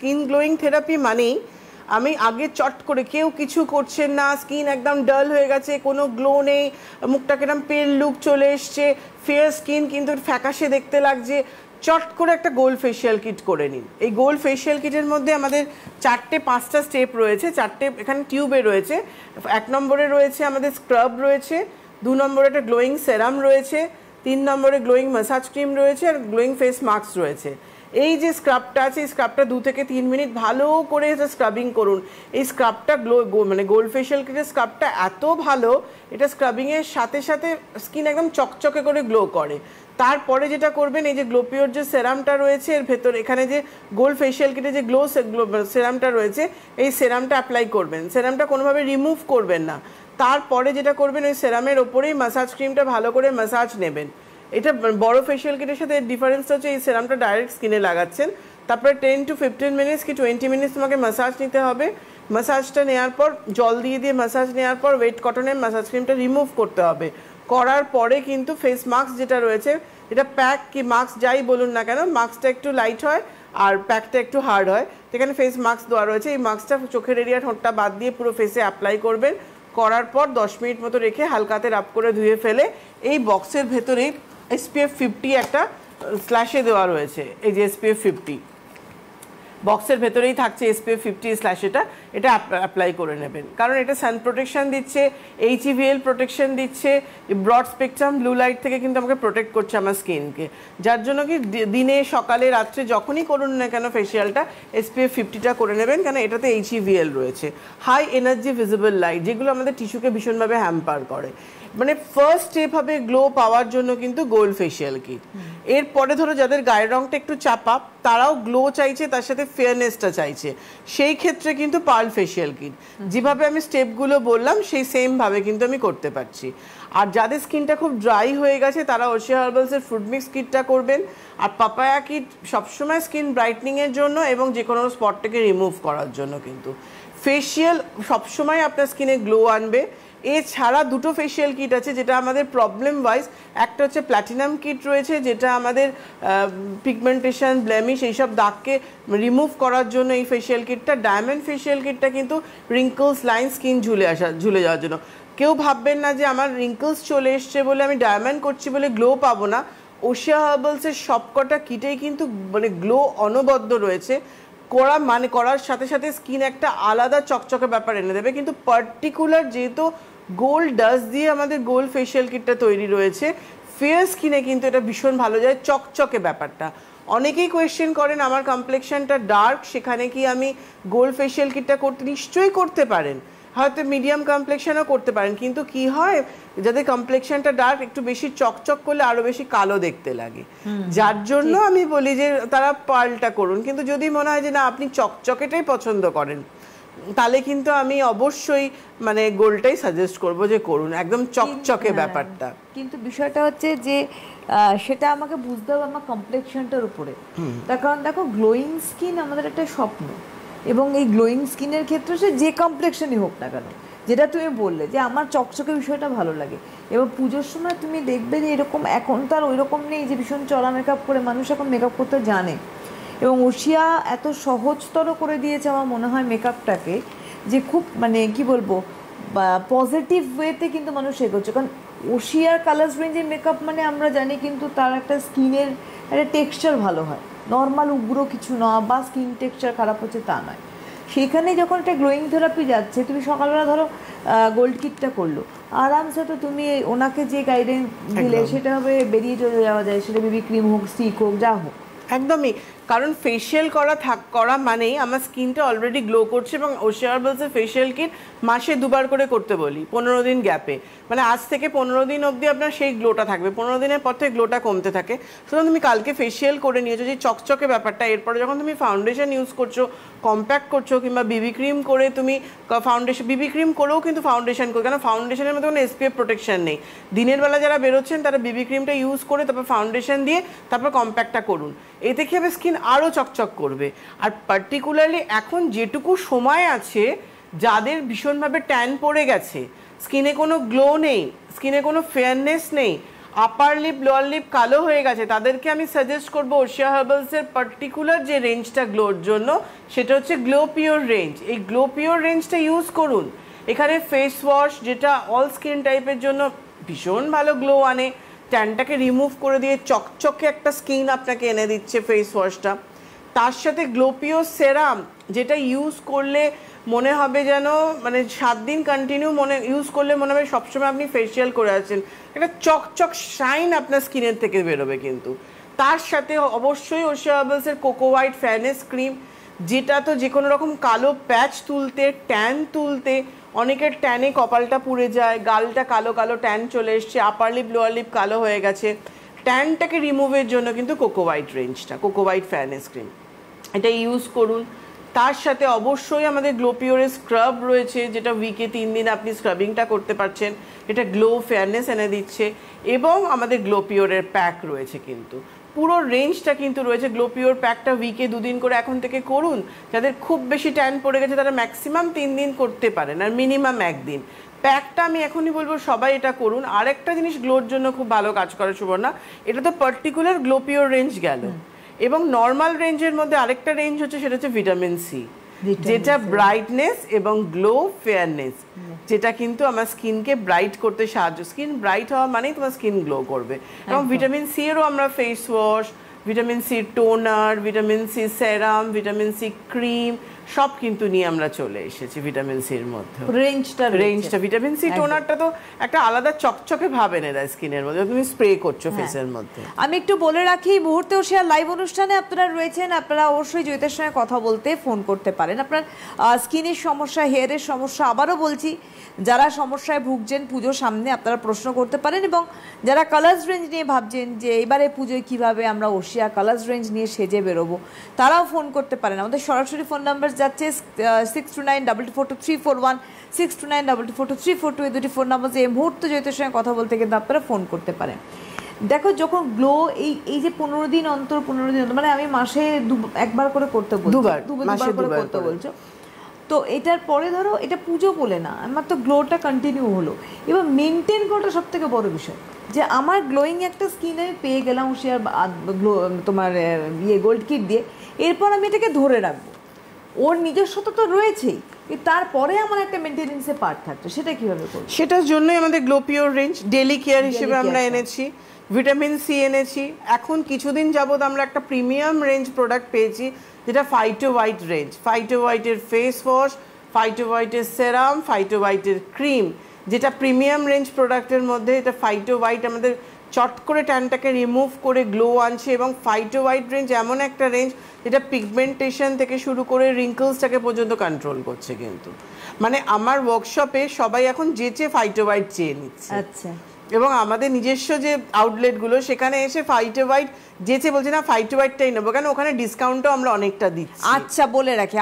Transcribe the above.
Skin glowing therapy মানেই আমি আগে চট করে কেউ কিছু করছেন না, স্কিন একদম ডাল হয়ে গেছে, কোনো গ্লো নেই, মুখটা কিরম পেল লুক চলে এসছে, ফেয়ার স্কিন কিন্তু ফ্যাকাশে দেখতে লাগছে, চট করে একটা গোল্ড ফেশিয়াল কিট করে নিন। এই গোল্ড ফেশিয়াল কিটের মধ্যে আমাদের 4-5টা স্টেপ রয়েছে, 4টে এখানে টিউবে রয়েছে। 1 নম্বরে রয়েছে আমাদের স্ক্রাব রয়েছে, 2 নম্বরে একটা গ্লোয়িং সেরাম রয়েছে, 3 নম্বরে গ্লোয়িং ম্যাসাজ ক্রিম রয়েছে, আর গ্লোয়িং ফেস মাস্ক রয়েছে। এই যে স্ক্রাবটা আছে, এই স্ক্রাবটা 2 থেকে 3 মিনিট ভালো করে স্ক্রাবিং করুন। এই স্ক্রাবটা মানে গোল্ড ফেশিয়াল কিটের স্ক্রাবটা এত ভালো, এটা স্ক্রাবিংয়ের সাথে সাথে স্কিন একদম চকচকে করে গ্লো করে। তারপরে যেটা করবেন, এই যে গ্লোপিওর যে সেরামটা রয়েছে এর ভেতর, এখানে যে গোল্ড ফেশিয়াল কিটে যে সেরামটা রয়েছে, এই সেরামটা অ্যাপ্লাই করবেন। সেরামটা কোনোভাবে রিমুভ করবেন না। তারপরে যেটা করবেন, ওই সেরামের ওপরেই ম্যাসাজ ক্রিমটা ভালো করে ম্যাসাজ নেবেন। এটা বড় ফেশিয়াল কিটের সাথে ডিফারেন্সটা হচ্ছে এই সেরামটা ডাইরেক্ট স্কিনে লাগাচ্ছেন, তারপরে 10 to 15 মিনিটস কি 20 মিনিটস তোমাকে ম্যাসাজ নিতে হবে। ম্যাসাজটা নেওয়ার পর জল দিয়ে ম্যাসাজ নেওয়ার পর ওয়েট কটনের ম্যাসাজ ক্রিমটা রিমুভ করতে হবে। করার পরে কিন্তু ফেস মাস্ক যেটা রয়েছে, এটা প্যাক কি মাস্ক যাই বলুন না কেন, মাস্কটা একটু লাইট হয় আর প্যাকটা একটু হার্ড হয়। সেখানে ফেস মাস্ক দেওয়া রয়েছে, এই মাস্কটা চোখের এরিয়া ঠোঁটটা বাদ দিয়ে পুরো ফেসে অ্যাপ্লাই করবেন। করার পর 10 মিনিট মতো রেখে হালকাতে রাব করে ধুয়ে ফেলে এই বক্সের ভেতরেই SPF 50 একটা স্ল্যাশে দেওয়া রয়েছে। এই যে SPF 50 বক্সের ভেতরেই থাকছে SPF 50 স্ল্যাশেটা, এটা অ্যাপ্লাই করে নেবেন। কারণ এটা সান প্রোটেকশন দিচ্ছে, HEVL প্রোটেকশন দিচ্ছে, ব্রড স্পেকট্রাম ব্লু লাইট থেকে কিন্তু আমাকে প্রোটেক্ট করছে আমার স্কিনকে। যার জন্য কি দিনে সকালে রাত্রে যখনই করুন না কেন ফেশিয়ালটা SPF 50টা করে নেবেন, কারণ এটাতে HEVL রয়েছে, হাই এনার্জি ভিজিবল লাইট, যেগুলো আমাদের টিস্যুকে ভীষণভাবে হ্যাম্পার করে। মানে ফার্স্ট স্টেপ হবে গ্লো পাওয়ার জন্য কিন্তু গোল্ড ফেশিয়াল কিট। এরপরে ধরো যাদের গায়ের রংটা একটু চাপা, তারাও গ্লো চাইছে, তার সাথে ফেয়ারনেসটা চাইছে, সেই ক্ষেত্রে কিন্তু পার্ল ফেশিয়াল কিট যেভাবে আমি স্টেপগুলো বললাম সেই সেমভাবে কিন্তু আমি করতে পারছি। আর যাদের স্কিনটা খুব ড্রাই হয়ে গেছে তারা ওশিয়া হার্বালসের ফ্রুট মিক্স কিটটা করবেন। আর পাপায়া কিট সবসময় স্কিন ব্রাইটনিংয়ের জন্য এবং যে কোনো স্পটটাকে রিমুভ করার জন্য। কিন্তু ফেশিয়াল সবসময় আপনার স্কিনে গ্লো আনবে। এছাড়া 2টো ফেশিয়াল কিট আছে যেটা আমাদের প্রবলেম ওয়াইজ, একটা হচ্ছে প্ল্যাটিনাম কিট রয়েছে যেটা আমাদের পিগমেন্টেশন ব্লেমিশ এইসব দাগকে রিমুভ করার জন্য এই ফেশিয়াল কিটটা। ডায়মন্ড ফেশিয়াল কিটটা কিন্তু রিঙ্কলস লাইন স্কিন ঝুলে যাওয়ার জন্য। কেউ ভাববেন না যে আমার রিঙ্কলস চলে এসছে বলে আমি ডায়মন্ড করছি বলে গ্লো পাবো না। ওশিয়া হার্বালসের সবকটা কিটেই কিন্তু মানে গ্লো অনবদ্য রয়েছে। করার সাথে সাথে স্কিন একটা আলাদা চকচকে ব্যাপার এনে দেবে। কিন্তু পার্টিকুলার যেহেতু গোল্ড ডাস্ট দিয়ে আমাদের গোল্ড ফেশিয়াল কিটটা তৈরি রয়েছে, ফেয়ার স্কিনে কিন্তু এটা ভীষণ ভালো যায় চকচকে ব্যাপারটা। অনেকেই কোয়েশ্চেন করেন আমার কমপ্লেক্সনটা ডার্ক, সেখানে কি আমি গোল্ড ফেশিয়াল কিটটা করতে? নিশ্চয়ই করতে পারেন, হয়তো মিডিয়াম কমপ্লেক্সনও করতে পারেন। কিন্তু কি হয়, যাদের কমপ্লেক্সনটা ডার্ক একটু বেশি চকচক করলে আরো বেশি কালো দেখতে লাগে, যার জন্য আমি বলি যে তারা পার্লটা করুন। কিন্তু যদি মনে হয় যে না আপনি চকচকেটাই পছন্দ করেন, তাহলে কিন্তু আমি অবশ্যই মানে গোল্ডটাই সাজেস্ট করব যে করুন, একদম চকচকে ব্যাপারটা। কিন্তু বিষয়টা হচ্ছে যে সেটা আমাকে বুঝতে হবে আমার কমপ্লেক্সনটার উপরে। তার কারণ দেখো, গ্লোয়িং স্কিন আমাদের একটা স্বপ্ন, এবং এই গ্লোয়িং স্কিনের ক্ষেত্রে সে যে কমপ্লেক্সনই হোক না কেন, যেটা তুমি বললে যে আমার চকচকে বিষয়টা ভালো লাগে। এবার পুজোর সময় তুমি দেখবে যে এরকম এখন তো আর ওই রকম নেই যে ভীষণ চড়া মেকআপ করে, মানুষ এখন মেকআপ করতে জানে। এবং ওশিয়া এত সহজতর করে দিয়েছে আমার মনে হয় মেকআপটাকে, যে খুব মানে কি বলবো পজিটিভ ওয়েতে কিন্তু মানুষ এগোচ্ছে। কারণ ওশিয়ার কালার্স রেঞ্জের মেকআপ মানে আমরা জানি কিন্তু তার একটা স্কিনের একটা টেক্সচার ভালো হয়, নর্মাল উগ্র কিছু না বা স্কিন টেক্সচার খারাপ হচ্ছে তা নয়। সেখানে যখন একটা গ্লোয়িং থেরাপি যাচ্ছে, তুমি সকালবেলা ধরো গোল্ড কিটটা করলো, আরামসে তো তুমি ওনাকে যে গাইডেন্স দিলে সেটা হবে বেরিয়ে চলে যাওয়া যায়, সেটা বেবি ক্রিম হোক, স্টিক হোক, যা হোক। একদমই, কারণ ফেশিয়াল করা মানেই আমার স্কিনটা অলরেডি গ্লো করছে। এবং ওশিয়া হার্বালসের ফেশিয়াল কিট মাসে 2বার করে করতে বলি, 15 দিন গ্যাপে। মানে আজ থেকে 15 দিন অবধি আপনার সেই গ্লোটা থাকবে, 15 দিনের পর থেকে গ্লোটা কমতে থাকে। সুতরাং তুমি কালকে ফেশিয়াল করে নিয়েছো যে চকচকে ব্যাপারটা, এরপরে যখন তুমি ফাউন্ডেশন ইউজ করছো, কম্প্যাক্ট করছো, কিংবা বিবি ক্রিম করে তুমি বিবি ক্রিম করেও কিন্তু ফাউন্ডেশন করো, কারণ ফাউন্ডেশনের মধ্যে কোনো SPF প্রোটেকশন নেই। দিনের বেলা যারা বেরোচ্ছেন তারা বিবি ক্রিমটা ইউজ করে তারপর ফাউন্ডেশন দিয়ে তারপর কম্প্যাক্টটা করুন, এতে কি হবে স্কিন আরও চকচক করবে। আর পার্টিকুলারলি এখন যেটুকু সময় আছে, যাদের ভীষণভাবে ট্যান পড়ে গেছে, স্কিনে কোনো গ্লো নেই, স্কিনে কোনো ফেয়ারনেস নেই, আপার লিপ লোয়ার লিপ কালো হয়ে গেছে তাদেরকে আমি সাজেস্ট করবো ওশিয়া হার্বালসের পার্টিকুলার যে রেঞ্জটা গ্লোর জন্য সেটা হচ্ছে গ্লো পিওর রেঞ্জ। এই গ্লো পিওর রেঞ্জটা ইউজ করুন। এখানে ফেস ওয়াশ যেটা অল স্কিন টাইপের জন্য ভীষণ ভালো গ্লো আনে, ট্যানটাকে রিমুভ করে দিয়ে চকচকে একটা স্কিন আপনাকে এনে দিচ্ছে ফেস ওয়াশটা। তার সাথে গ্লো পিওর সেরাম যেটা ইউজ করলে মনে হবে যেন মানে 7 দিন কন্টিনিউ ইউজ করলে মনে হবে সবসময় আপনি ফেসিয়াল করে আছেন, একটা চকচক শাইন আপনার স্কিনের থেকে বেরোবে। কিন্তু তার সাথে অবশ্যই ওশিয়া হার্বালসের কোকো হোয়াইট ফেয়ারনেস ক্রিম, যেটা তো যে কোনো রকম কালো প্যাচ তুলতে, ট্যান তুলতে, অনেকের ট্যানে কপালটা পুড়ে যায়, গালটা কালো কালো ট্যান চলে এসছে, আপার লিপ লোয়ার লিপ কালো হয়ে গেছে, ট্যানটাকে রিমুভের জন্য কিন্তু কোকো হোয়াইট রেঞ্জটা, কোকো হোয়াইট ফেয়ারনেস ক্রিম এটা ইউজ করুন। তার সাথে অবশ্যই আমাদের গ্লো পিওরের স্ক্রাব রয়েছে, যেটা উইকে 3 দিন আপনি স্ক্রাবিংটা করতে পারছেন, এটা গ্লো ফেয়ারনেস এনে দিচ্ছে। এবং আমাদের গ্লো পিওরের প্যাক রয়েছে, কিন্তু পুরো রেঞ্জটা কিন্তু রয়েছে। গ্লো পিওর প্যাকটা উইকে 2 দিন করে এখন থেকে করুন। যাদের খুব বেশি ট্যান পড়ে গেছে তারা ম্যাক্সিমাম 3 দিন করতে পারেন, আর মিনিমাম 1 দিন। প্যাকটা আমি এখনই বলবো সবাই এটা করুন। আরেকটা জিনিস গ্লোর জন্য খুব ভালো কাজ করে সুবর্ণা, এটা তো পার্টিকুলার গ্লো পিওর রেঞ্জ গেল, এবং নর্মাল রেঞ্জের মধ্যে আরেকটা রেঞ্জ হচ্ছে, সেটা হচ্ছে ভিটামিন সি, যেটা ব্রাইটনেস এবং গ্লো ফেয়ারনেস, যেটা কিন্তু আমার স্কিনকে ব্রাইট করতে সাহায্য, স্কিন ব্রাইট হওয়া মানেই তোমার স্কিন গ্লো করবে। এবং ভিটামিন সি এরও আমরা face wash, vitamin C toner, vitamin C serum, vitamin C cream সব কিন্তু নিয়ে আমরা চলে এসেছি ভিটামিন সির মধ্যে। রেঞ্জটা ভিটামিন সি টোনারটা তো একটা আলাদা চকচকে ভাব এনে দেয় স্কিনের মধ্যে, তুমি স্প্রে করছো ফেসের মধ্যে। আমি একটু বলে রাখি, এই মুহূর্তে ওশিয়া লাইভ অনুষ্ঠানে আপনারা রয়েছেন, আপনারা অবশ্যই জয়িতার সঙ্গে কথা বলতে ফোন করতে পারেন। আপনার স্কিনের সমস্যা, হেয়ারের সমস্যা, আবারও বলছি যারা সমস্যায় ভুগছেন পুজোর সামনে আপনারা প্রশ্ন করতে পারেন, এবং যারা কালার্স রেঞ্জ নিয়ে ভাবছেন যে এবারে পুজোয় কিভাবে আমরা ওশিয়া কালার্স রেঞ্জ নিয়ে সেজে বেরোবো, তারাও ফোন করতে পারেন। আমাদের সরাসরি ফোন নাম্বার যাচ্ছে 6292422341, 6292422342, এই দুটি ফোন নাম্বার। এই মুহূর্তে জয়িতার সঙ্গে কথা বলতে কিন্তু আপনারা ফোন করতে পারেন। দেখো যখন গ্লো এই যে 15 দিন অন্তর মানে আমি মাসে একবার করে করতে বলছি, দুবার করে করতে বলছো, তো এটার পরে ধরো এটা পুজো বলে না, আমার তো গ্লোটা কন্টিনিউ হলো। এবার মেনটেন করাটা সব থেকে বড় বিষয়, যে আমার গ্লোয়িং একটা স্কিন আমি পেয়ে গেলাম ওশিয়ার গ্লো তোমার গোল্ড কিট দিয়ে, এরপর আমি এটাকে ধরে রাখবো। ওর নিজস্বতা তো রয়েছেই, তারপরে আমার একটা মেনটেনেন্সের পার্ট থাকছে, সেটা কিভাবে করবো? সেটার জন্যই আমাদের glow pure range daily care হিসেবে আমরা এনেছি, ভিটামিন সি এনেছি। এখন কিছুদিন যাবত আমরা একটা প্রিমিয়াম রেঞ্জ প্রোডাক্ট পেয়েছি, যেটা ফাইটো হোয়াইট রেঞ্জ। ফাইটো হোয়াইটের ফেস ওয়াশ, ফাইটো হোয়াইটের সেরাম, ফাইটো হোয়াইটের ক্রিম, যেটা প্রিমিয়াম রেঞ্জ প্রোডাক্টের মধ্যে। এটা ফাইটো হোয়াইট আমাদের চট করে ট্যানটাকে রিমুভ করে গ্লো আনছে, এবং ফাইটো হোয়াইট রেঞ্জ এমন একটা রেঞ্জ যেটা পিগমেন্টেশন থেকে শুরু করে রিঙ্কলসটাকে পর্যন্ত কন্ট্রোল করছে। কিন্তু মানে আমার ওয়ার্কশপে সবাই এখন যেচে ফাইটো হোয়াইট চেয়ে নিচ্ছে। আচ্ছা। এবং আমাদের নিজস্ব যে আউটলেটগুলো সেখানে এসে ফাইটো হোয়াইট যেচে বলছে না ফাইটো হোয়াইটটাই নেবো, কেন ওখানে ডিসকাউন্টও আমরা অনেকটা দিচ্ছি। আচ্ছা, বলে রাখি